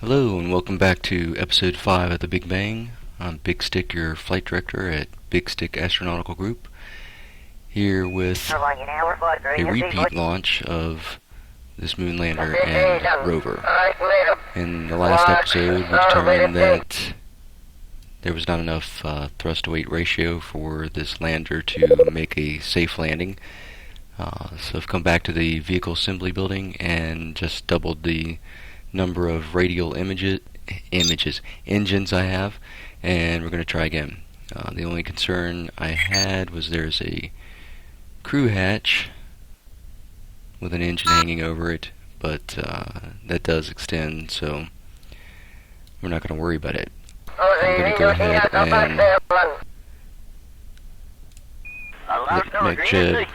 Hello and welcome back to episode 5 of the Big Bang. I'm Big Stick, your flight director at Big Stick Astronautical Group, here with a repeat launch of this moon lander and rover. In the last episode, we determined that there was not enough thrust-to-weight ratio for this lander to make a safe landing. So I've come back to the vehicle assembly building and just doubled the number of radial engines I have, and we're going to try again. The only concern I had was there's a crew hatch with an engine hanging over it, but that does extend, so we're not going to worry about it. I'm going to go ahead and make Jed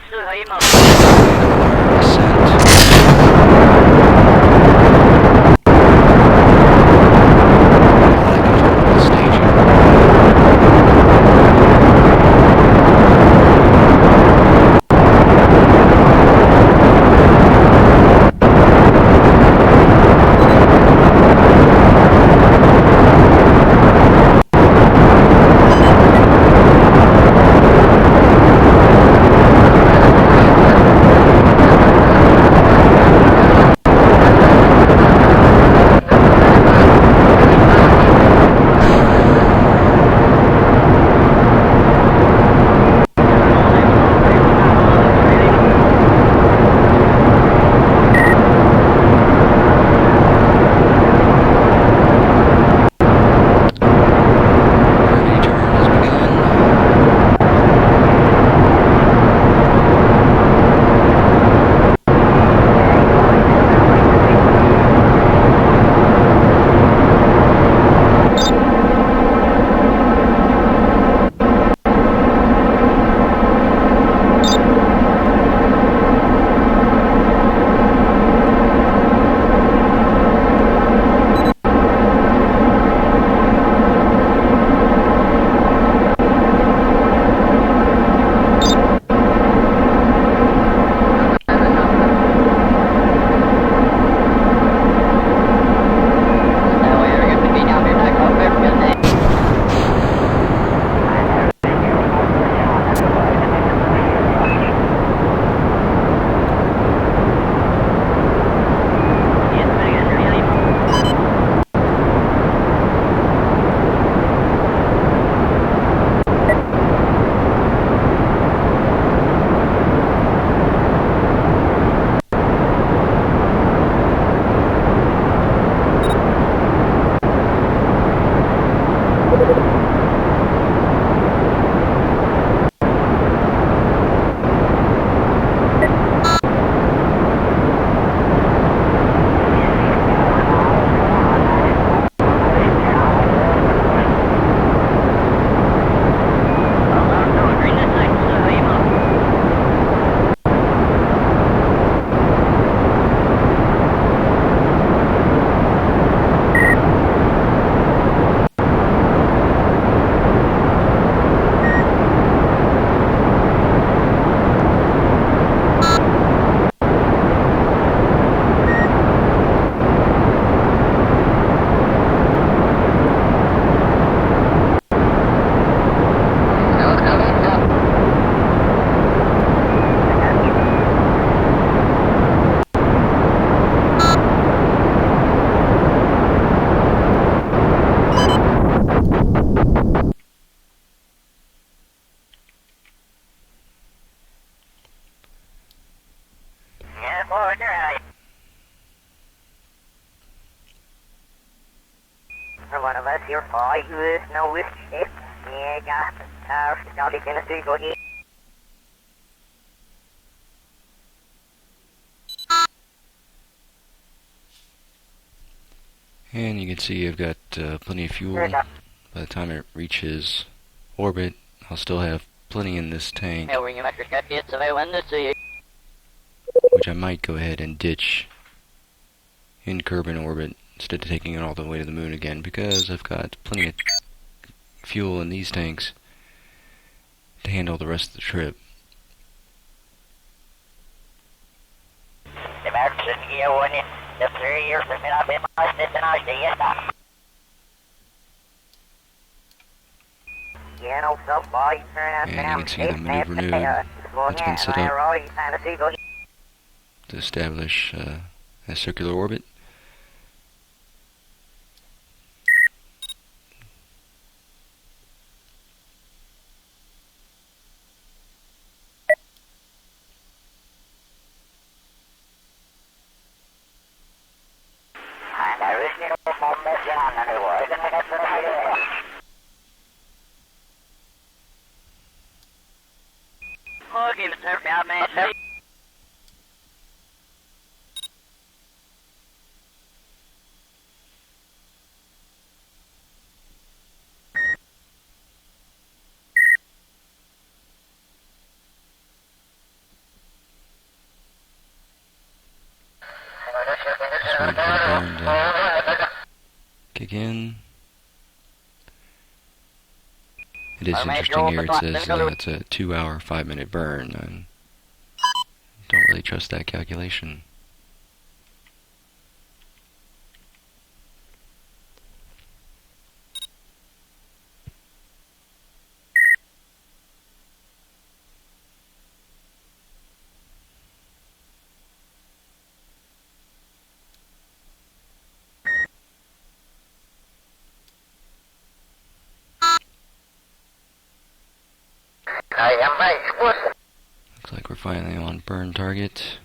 one of us here, five with no with ship. Yeah, got the tower, got it in a single hit. And you can see I've got plenty of fuel. By the time it reaches orbit, I'll still have plenty in this tank, which I might go ahead and ditch in Kerbal orbit instead of taking it all the way to the moon again, because I've got plenty of fuel in these tanks to handle the rest of the trip. The And you can see the maneuver node that's been set up to establish a circular orbit. Just wait for the burn to kick in. It is interesting here, it says it's a 2-hour, 5-minute burn, and don't really trust that calculation. Looks like we're finally on burn target.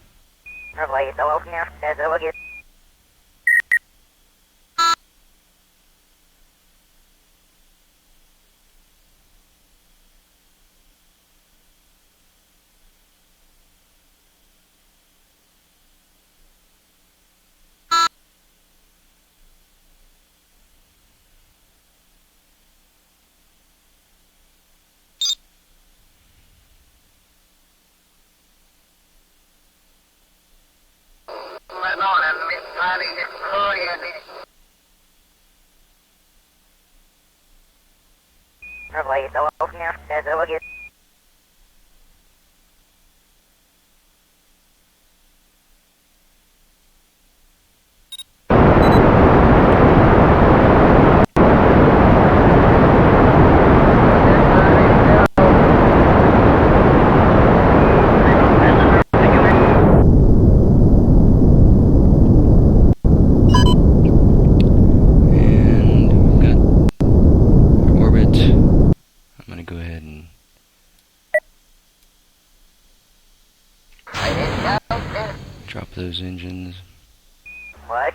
Drop those engines. What?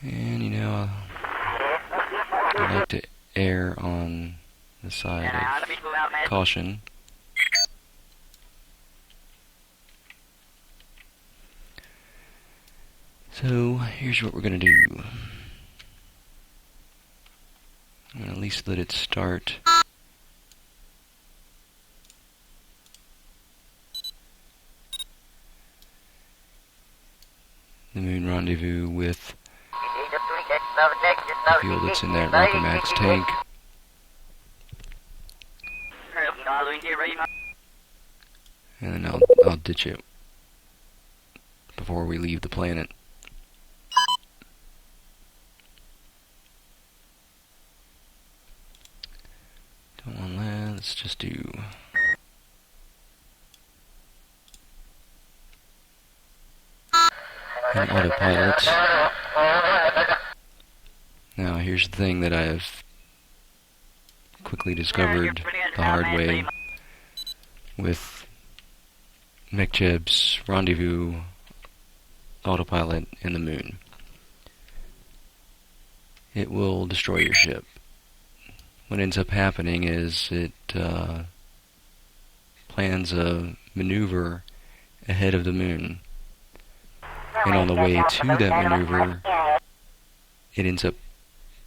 And you know, I like to err on the side of caution. So here's what we're going to do. I'm going to at least let it start. The moon rendezvous with the fuel that's in that Rocket Max tank. And then I'll ditch it before we leave the planet. Don't want that. Let's just do an autopilot. Now here's the thing that I've quickly discovered the hard way with B.A.N.G's rendezvous autopilot in the moon. It will destroy your ship. What ends up happening is it plans a maneuver ahead of the moon. And on the way to that maneuver, it ends up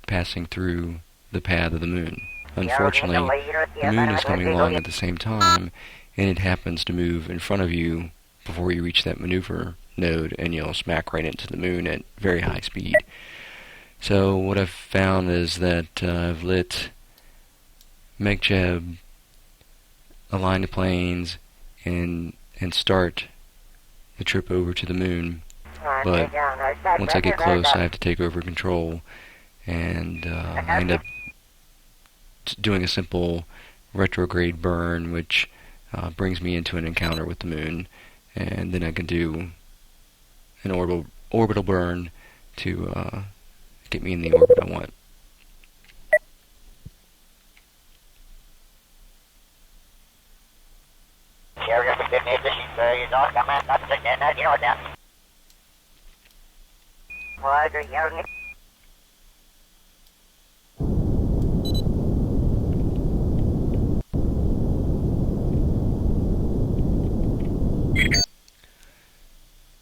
passing through the path of the moon. Unfortunately, the moon is coming along at the same time, and it happens to move in front of you before you reach that maneuver node, and you'll smack right into the moon at very high speed. So what I've found is that I've lit B.A.N.G, align the planes, and start the trip over to the moon. But once I get close, I have to take over control, and I end up doing a simple retrograde burn, which brings me into an encounter with the moon, and then I can do an orbital burn to get me in the orbit I want.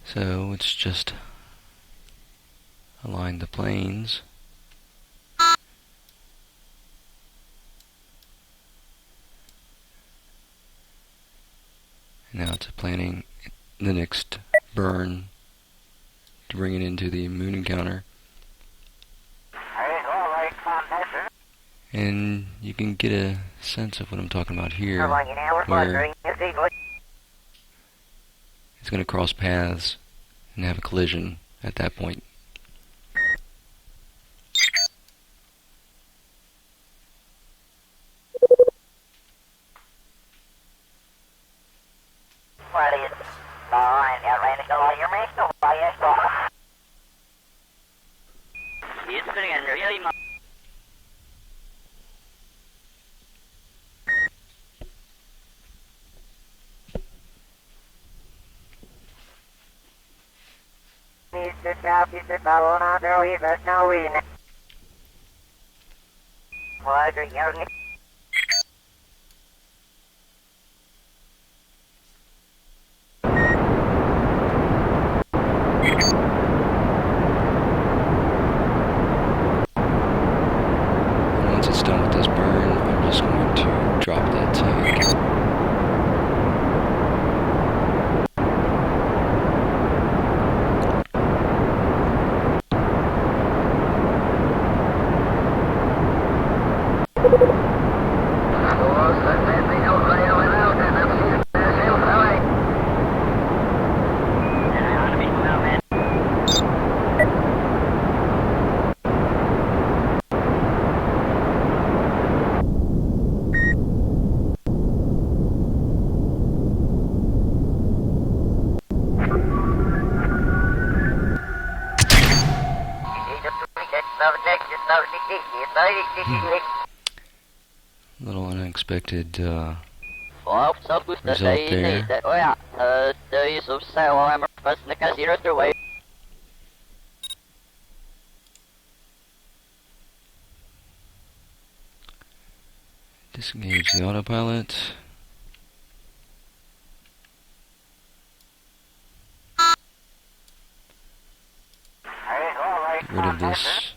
So it's just align the planes. And now it's planning the next burn to bring it into the moon encounter. And you can get a sense of what I'm talking about here, where it's going to cross paths and have a collision at that point. Once it's done with this burn, I'm just going to drop that tank. Little unexpected result there. Disengage the autopilot. Get rid of this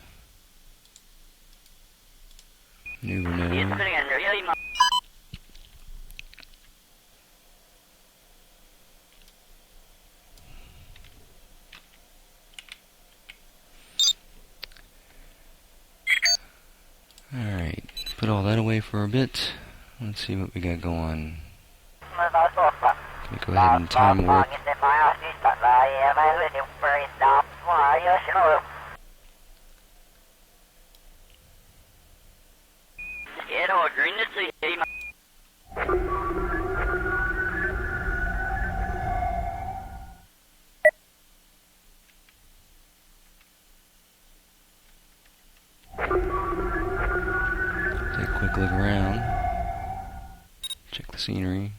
maneuver node. Alright, put all that away for a bit. Let's see what we got going. Can we go ahead and time warp? Take a quick look around. Check the scenery.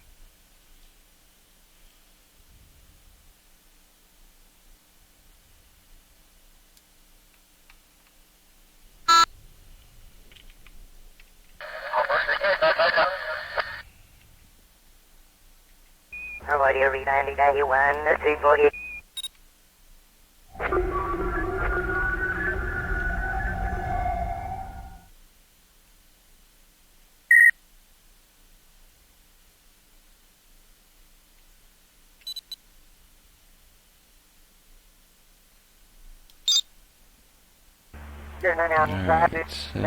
Alright, so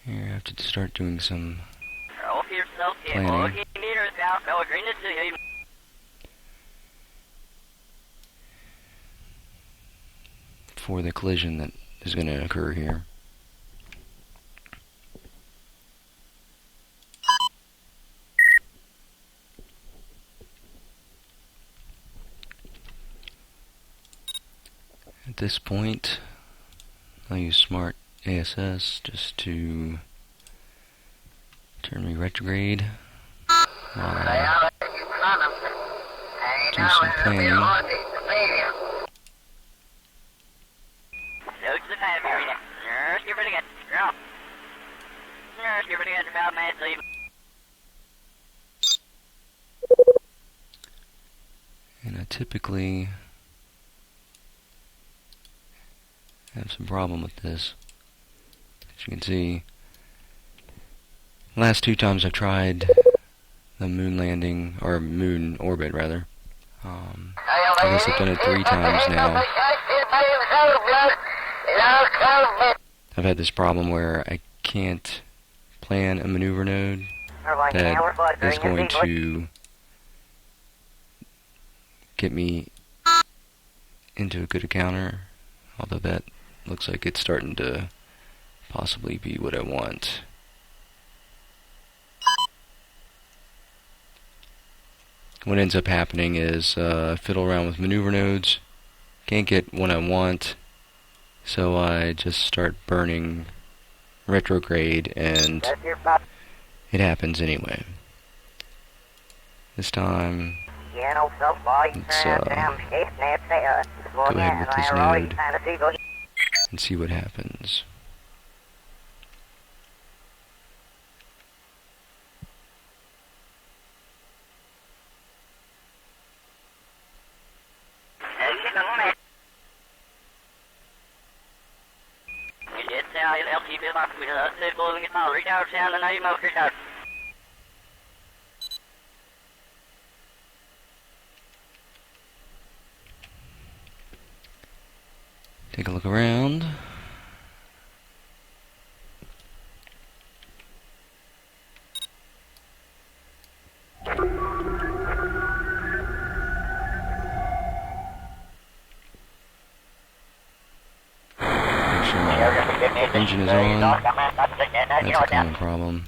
here I have to start doing some planning for the collision that is going to occur here. At this point, I'll use Smart ASS just to turn me retrograde while I do some planning. And I typically have some problem with this. As you can see, last 2 times I've tried the moon landing, or moon orbit rather. I guess I've done it 3 times now. I've had this problem where I can't plan a maneuver node that is going to get me into a good encounter, although that looks like it's starting to possibly be what I want. What ends up happening is I fiddle around with maneuver nodes, can't get what I want, so I just start burning retrograde, and it happens anyway. This time, let's go ahead with this node and see what happens. Take a look around. Make sure my engine is on. That's a common problem.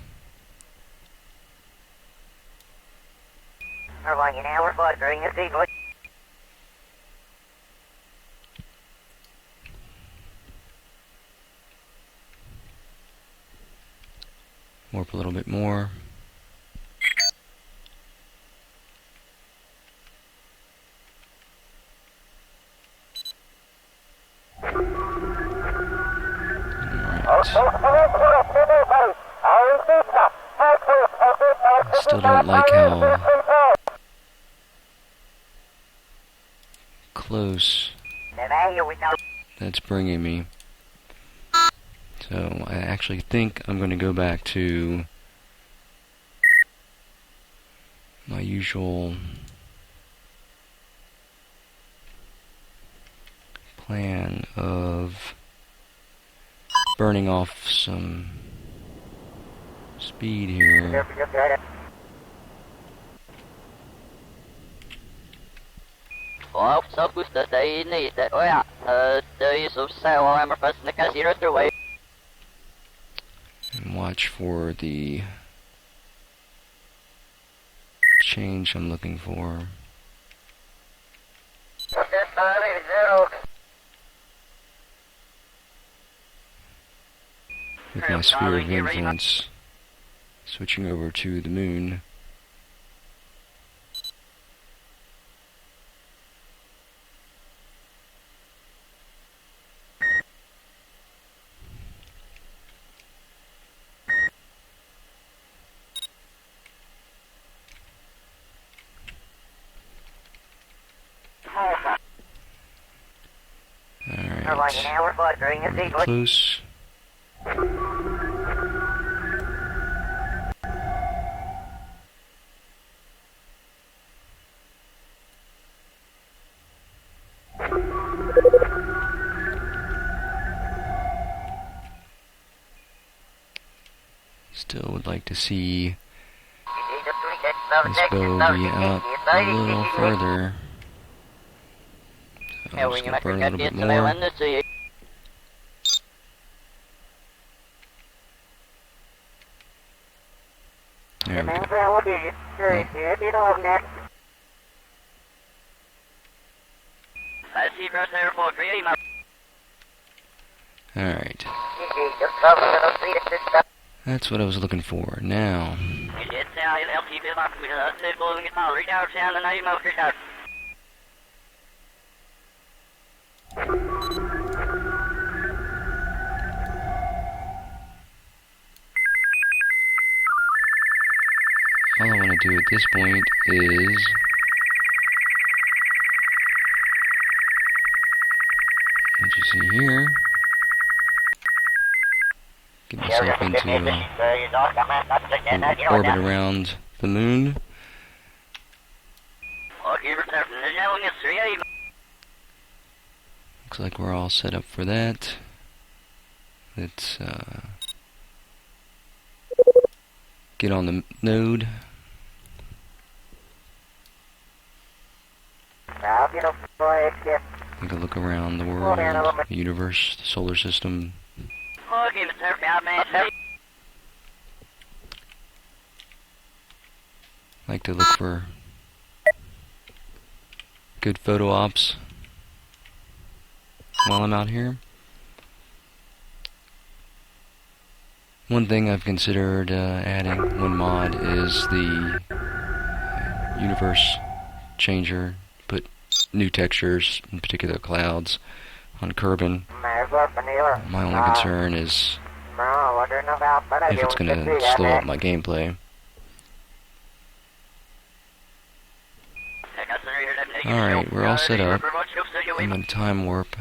Warp a little bit more. I still don't like how close that's bringing me. So I actually think I'm going to go back to my usual plan of burning off some speed here. And watch for the change I'm looking for. With my sphere of influence switching over to the moon. Alright, really close. Still would like to see this bow be out a little further. So I'm just going to burn a little bit more. There we go. Alright. That's what I was looking for. Now, all I want to do at this point is what you see here, get myself into an orbit around the moon. Looks like we're all set up for that. Let's get on the node. Take a look around the world, the universe, the solar system. Like to look for good photo ops while I'm out here. One thing I've considered adding, one mod, is the universe changer. Put new textures, in particular clouds, on Kerbal. My only concern is if it's going to slow up my gameplay. Alright, we're all set up. I'm in time warp.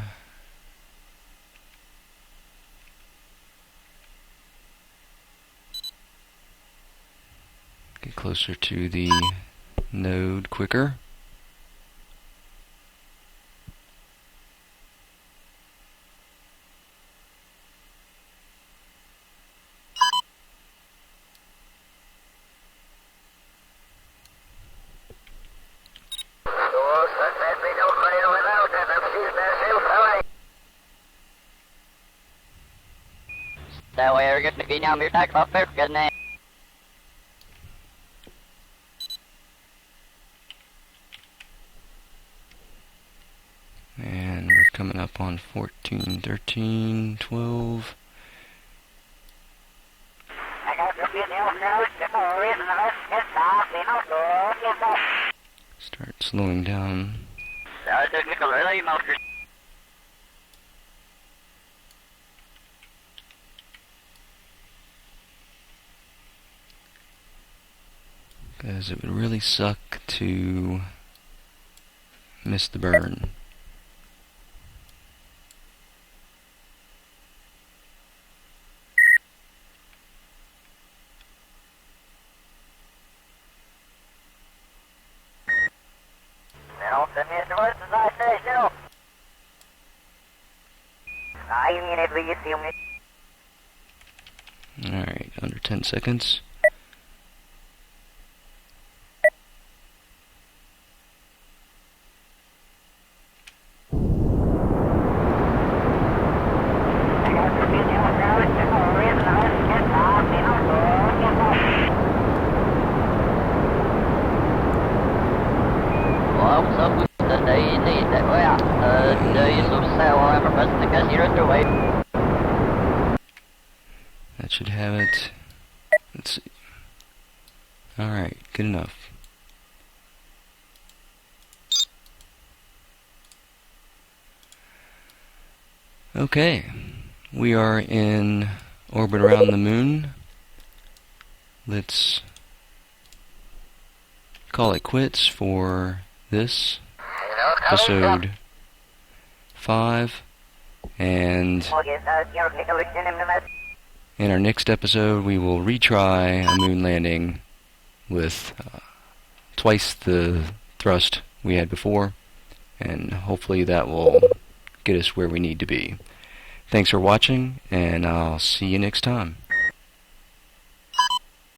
Get closer to the node quicker. And we're coming up on 14, 13, 12. Start slowing down. Because it would really suck to miss the burn. Alright, under 10 seconds. That should have it. Let's see. Alright, good enough. Okay, we are in orbit around the moon. Let's call it quits for this episode 5, and in our next episode we will retry a moon landing with twice the thrust we had before, and hopefully that will get us where we need to be. Thanks for watching, and I'll see you next time.